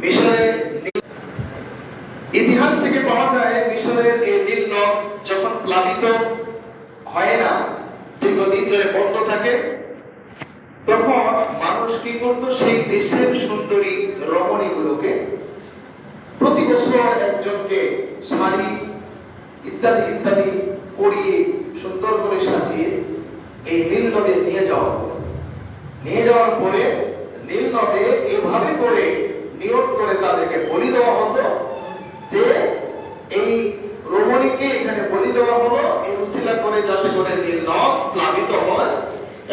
মিশরের ইতিহাস থেকে পাওয়া যায় মিশরের এই নীল নদ যখন প্লাবিত হয় না, দীর্ঘদিন ধরে বন্ধ থাকে, তখন মানুষ কি করতো, সেই দেশের সুন্দরী রমণীগুলোকে প্রতি বছর একজনকে শাড়ি ইত্যাদি ইত্যাদি পরিয়ে সুন্দর করে সাজিয়ে এই নীল নদে নিয়ে যাওয়া হতো। নিয়ে যাওয়ার পরে নীল নদে এভাবে করে নিয়ত করে তাদেরকে বলি দেওয়া হতো যে এই রমণীকে এখানে বলি দেওয়া হলো এই উসিলা করে, যাতে করে নীল নদ প্লাবিত হয়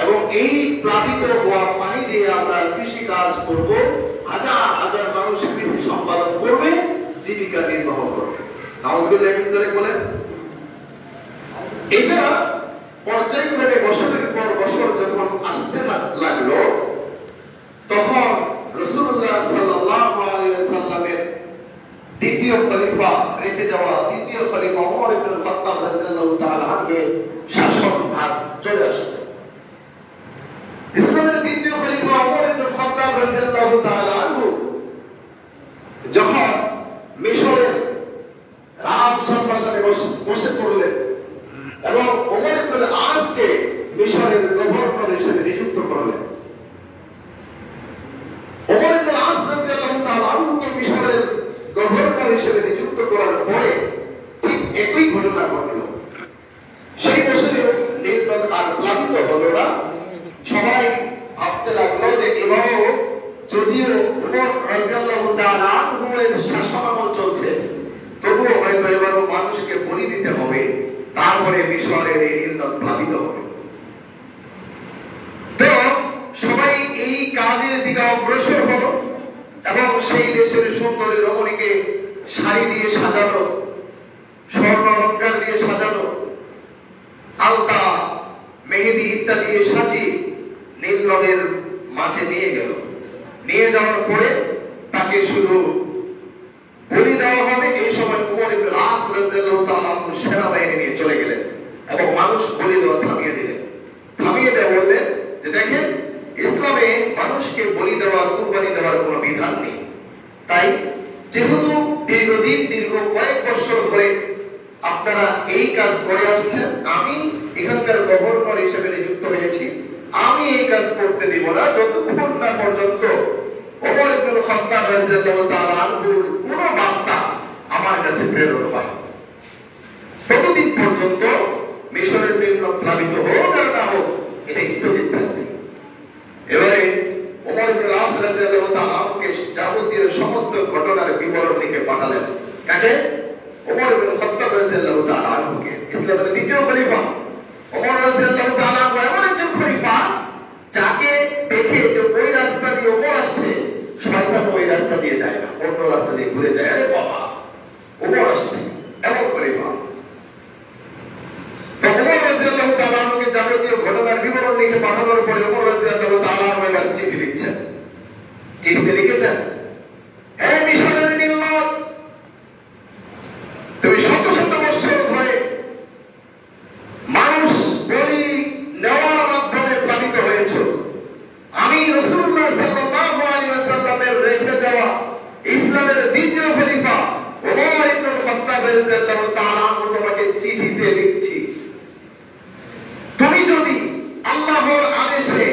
এবং এই প্লাবিত হওয়া পানি দিয়ে আমরা কৃষি কাজ করব, হাজার হাজার মানুষ কৃষি সম্পাদন করবে, জীবিকা নির্বাহ করবে। নাউজুবিল্লাহ বলেন। এটা পর্যায়ক্রমে বছরের পর বছর যখন আসতে লাগলো, তখন রাসূলুল্লাহ সাল্লাল্লাহু আলাইহি ওয়াসাল্লামের দ্বিতীয় খলিফা রেখে যাওয়া দ্বিতীয় খলিফা ওমর ইবনে খাত্তাব রাদিয়াল্লাহু তাআলা আনহু শাসন ভার চলে আসলো। ইসলামের দ্বিতীয় খলিফা ওমর ইবনে খাত্তাব রাদিয়াল্লাহু তাআলা আনহু যখন মিশরের রাজ সিংহাসনে বসে পড়লেন এবং ওমর ইবনে আসকে মিশরের গভর্নর হিসেবে নিযুক্ত করলেন, ওমর ইবনে আস রাদিয়াল্লাহু তাআলা আনহুকে মিশরের গভর্নর হিসেবে নিযুক্ত করার পরে ঠিক একই ঘটনা ঘটল। সেই বছরে নীল নদ আর প্লাবিত হলো না। সবাই ভাবতে লাগলো যে এবারও যদিও ওমর রাদিয়াল্লাহু তাআলা আনহুর শাসনামল চলছে, তবুও হয়তো এবারও মানুষকে বলি দিতে হবে, তারপরে মিশরের এই নীল নদ প্লাবিত হবে। তো সবাই এই কাজের দিকে অগ্রসর হলো এবং সেই দেশের সুন্দরী রমণীকে শাড়ি দিয়ে সাজানো, স্বর্ণ অলংকার দিয়ে সাজানো, আলতা মেহেদি ইত্যাদি দিয়ে সাজিয়ে নীল নদের মাঝে নিয়ে গেল। নিয়ে যাওয়ার পরে তাকে শুধু বলি দেওয়া হবে। এই সময় ওমর ইবনে আস রাদিয়াল্লাহু তাআলা আনহু সেনাবাহিনী নিয়ে চলে গেলেন এবং মানুষ বলি দেওয়া থামিয়ে দিলেন। থামিয়ে দেওয়া বললেন যে দেখেন, ইসলামে মানুষকে বলি দেওয়া, কুরবানি দেওয়ার কোনো বিধান নেই। তাই যেহেতু দীর্ঘ কয়েক বছর ধরে আপনারা এই কাজ করে আসছেন, আমি এখানকার গভর্নর হিসেবে নিযুক্ত হয়েছি, আমি এই কাজ করতে দিব না যতক্ষণ না পর্যন্ত ওমর ইবনে খাত্তাব রাদিয়াল্লাহু তাআলা আনহুর কোন বার্তা আমার কাছে প্রেরণ হয়। ততদিন পর্যন্ত মিশরের নীল নদ প্লাবিত হোক আর না হোক, এটা স্থগিত থাকবে। এবারে ওমর ইবনে আস রাদিয়াল্লাহু তাআলা আনহুকে যাবতীয় সমস্ত ঘটনার বিবরণ লিখে পাঠালেন। কাকে? ওমর ইবনে খাত্তাব রাদিয়াল্লাহু তাআলা আনহুকে, ইসলামের দ্বিতীয় খলিফা। ওমর রাদিয়াল্লাহু তাআলা আনহু এমন একজন খলিফা যাকে দেখে যে ওই রাস্তা দিয়ে ওমর আসছে, শয়তান ওই রাস্তা দিয়ে যায় না, অন্য রাস্তা দিয়ে ঘুরে যায়। আরে বাবা, ওমর আসছে, এমন খলিফা। ওমর রাদিয়াল্লাহু তাআলা আনহুকে যাবতীয় ঘটনার বিবরণ লিখে পাঠানোর পরে ওমর রাদিয়াল্লাহু তাআলা আনহু এবার চিঠি লিখছেন। চিঠিতে লিখেছেন, হে মিশরের নীল নদ, তুমি শত শত বছর ধরে মানুষ বলি নেওয়ার মাধ্যমে প্লাবিত হয়েছ। আমি রাসূলুল্লাহ সাল্লাল্লাহু আলাইহি ওয়াসাল্লামের রেখে যাওয়া ইসলামের দ্বিতীয় খলিফা ওমর ইবনে খাত্তাব রাদিয়াল্লাহু তাআলা আনহু তোমাকে চিঠিতে লিখছি, তুমি যদি আল্লাহর আদেশে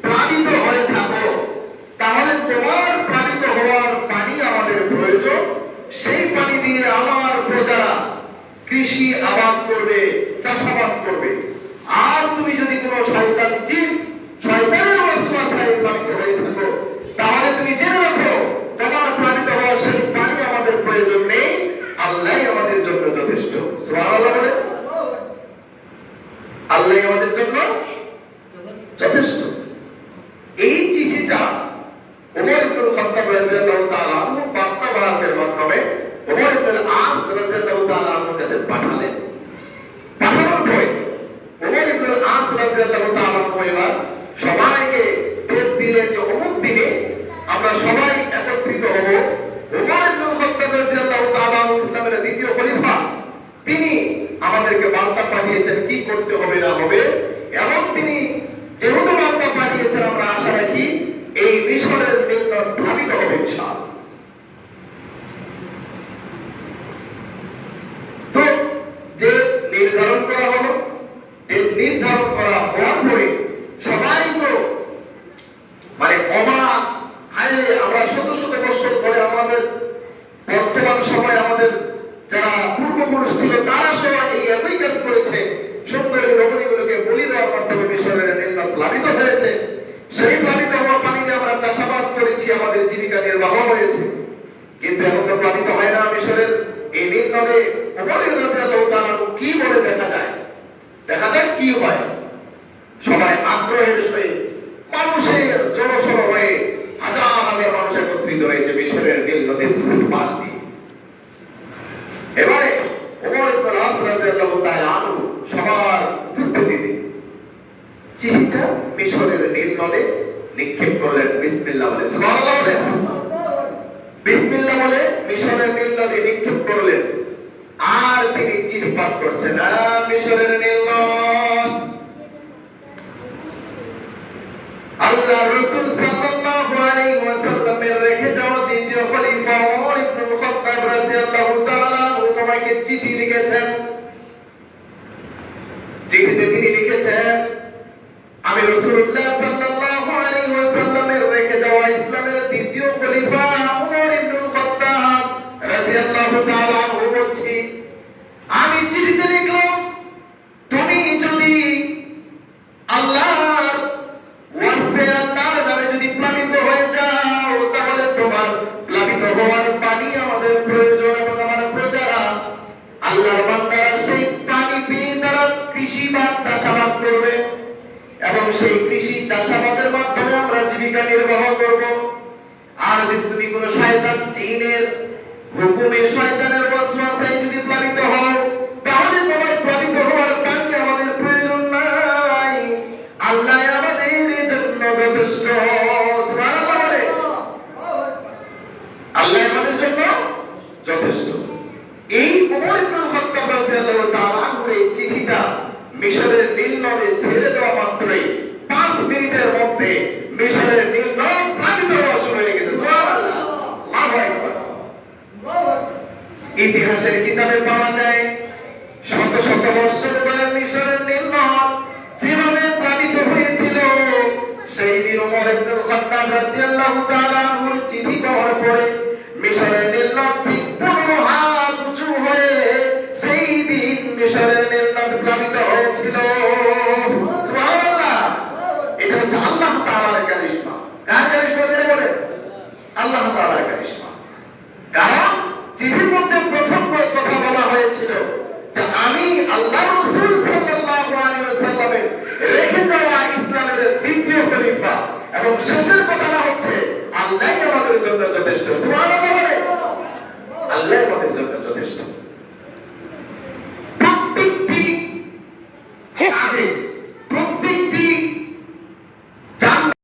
প্লাবিত হয়ে থাকো, তাহলে তোমার প্লাবিত হওয়ার পানি আমাদের প্রয়োজন। সেই পানি দিয়ে আমার প্রজারা কৃষি আবাদ করবে, চাষাবাদ করবে। আর তুমি যদি কোনো শয়তান জিন, শয়তানের ওয়াসওয়াসায় প্লাবিত হয়ে থাকো, তাহলে তুমি জেনে রাখো তোমার প্লাবিত হওয়ার সেই পানি আমাদের প্রয়োজন নেই, আল্লাহই আমাদের জন্য যথেষ্ট। সুবহানাল্লাহ বলে, আল্লাহই আমাদের জন্য যথেষ্ট। এই চিঠিটা ওমর ইবনে খাত্তাব রাদিয়াল্লাহু তাআলা আনহু বার্তাবাহকের মাধ্যমে ওমর ইবনে আস রাদিয়াল্লাহু তাআলা আনহুর কাছে পাঠালেন। পাঠানোর পরে ওমর ইবনে আস রাদিয়াল্লাহু তাআলা আনহু শত শত বছর ধরে আমাদের বর্তমান সময় আমাদের যারা পূর্বপুরুষ ছিল তারা সবাই এই একই কাজ করেছে। সুন্দরী রমণীগুলোকে বলি দেওয়ার মাধ্যমে মিশরের নীল নদ প্লাবিত হয়েছে। সেই প্লাবিত হওয়া পানিতে আমরা চাষাবাদ করেছি, আমাদের জীবিকা নির্বাহ হয়েছে। কিন্তু এখন তো প্লাবিত হয় না মিশরের এই নীল নদে। কি বলে দেখা যায়, দেখা যায় কি হয়। সবাই আগ্রহের সহিত মানুষের জনসর হয়ে হাজার হাজার মানুষ একত্রিত হয়েছে মিশরের নীল নদীর পাশ দিয়ে। এবারে ওমর ইবনে আস রাদিয়াল্লাহু তাআলা আনহু সবার উপস্থিতিতে চিঠিটা মিশরের নীল নদে নিক্ষেপ করলেন। বিসমিল্লাহ বলে, সুবহানাল্লাহ বলে, বিসমিল্লাহ বলে মিশরের নীল নদে নিক্ষেপ করলেন। আর তিনি চিঠি পাঠ করছেন, মিশরের নীল নদ আল্লাহ রাসূল সাল্লাল্লাহু আলাইহি ওয়াসাল্লামের রেখে যাওয়া দ্বিতীয় খলিফা ওমর ইবনে খাত্তাব রাদিয়াল্লাহু তাআলা তোমাকে চিঠি লিখেছেন। চিঠিতে তিনি লিখেছেন, আমি রাসূলুল্লাহ সাল্লাল্লাহু আলাইহি ওয়াসাল্লামের রেখে যাওয়া ইসলামের দ্বিতীয় খলিফা ওমর ইবনে খাত্তাব রাদিয়াল্লাহু তাআলা বলছি, আমি চিঠিতে লিখলাম, তুমি যদি আল্লাহর ওয়াস্তে আল্লাহর নামে যদি প্লাবিত হয়ে যাও, তাহলে তোমার প্লাবিত হওয়ার পানি আমাদের প্রয়োজন এবং আমার প্রজারা আল্লাহর বান্দারা সেই পানি পেয়ে তারা কৃষিবাদ চাষাবাদ করবে এবং সেই কৃষি চাষাবাদের মাধ্যমে আমরা জীবিকা নির্বাহ করব। আর যদি তুমি কোনো শয়তান জিনের হুকুমে শয়তানের ওয়াসওয়াসায় যদি প্লাবিত হও, তাহলে তোমার প্লাবিত হওয়ার পানি আমাদের প্রয়োজন নাই, আল্লাহ আমাদের জন্য যথেষ্ট। সুবহানাল্লাহ বলে, আল্লাহ আমাদের জন্য যথেষ্ট। এই ওমর ইবনে খাত্তাব রাদিয়াল্লাহু তাআলা আনহু এই চিঠিটা মিশরের নীল নদে ছেড়ে দেওয়া মাত্রই 5 মিনিটের মধ্যে মিশরের নীল নদ প্লাবিত হওয়া শুরু হয়ে গেছে। সুবহানাল্লাহ, আল্লাহু আকবার। ইতিহাসের কিতাবে পাওয়া যায় শত শত বছর ধরে মিশরের নীল নদ যেভাবে প্লাবিত হয়েছিল, সেই দিন ওমর ইবনে খাত্তাব রাদিয়াল্লাহু তাআলা আনহুর চিঠি পাওয়ার পরে মিশরের নীল নদ ঠিক 15 হাত উঁচু হয়ে সেই দিন মিশরের নীল নদ প্লাবিত হয়েছিল। সুবহানাল্লাহ, এটা হচ্ছে আল্লাহ তাআলার কারিশমা। কার কারিশমা বলে? আল্লাহ তাআলার কারিশমা। কারণ চিঠির মধ্যে প্রথম কথা বলা হয়েছিল যে আমি আল্লাহ